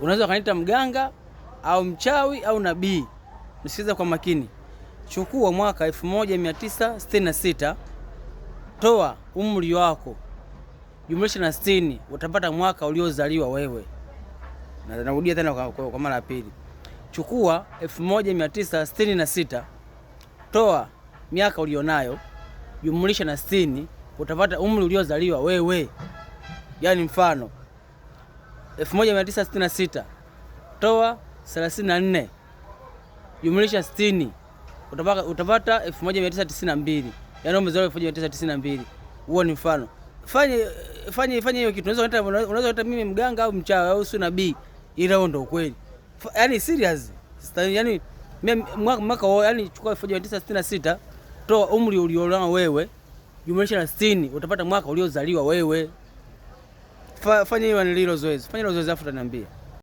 Unaweza kaniita mganga au mchawi au nabii. Nisikize kwa makini. Chukua mwaka 1966, toa umri wako, jumlisha na 60, utapata mwaka uliozaliwa wewe. Na narudia tena kwa mara ya pili. Chukua 1966, toa miaka ulionayo, jumlisha na 60, utapata umri uliozaliwa wewe. Yaani mfano 1966, toa 34, jumlisha 60, utapata 1992. Yaani umezaliwa 1992. Huo ni mfano. Fanye hiyo kitu. Unaweza hata mimi mganga au mchawi au si nabii, ila huo ndio ukweli. Yaani serious. Yaani mwaka yaani chukua 1966, toa umri ulionao wewe, jumlisha na 60, utapata mwaka uliozaliwa wewe. Fanya hiyo ni hilo zoezi. Fanya hilo zoezi afu utaniambia.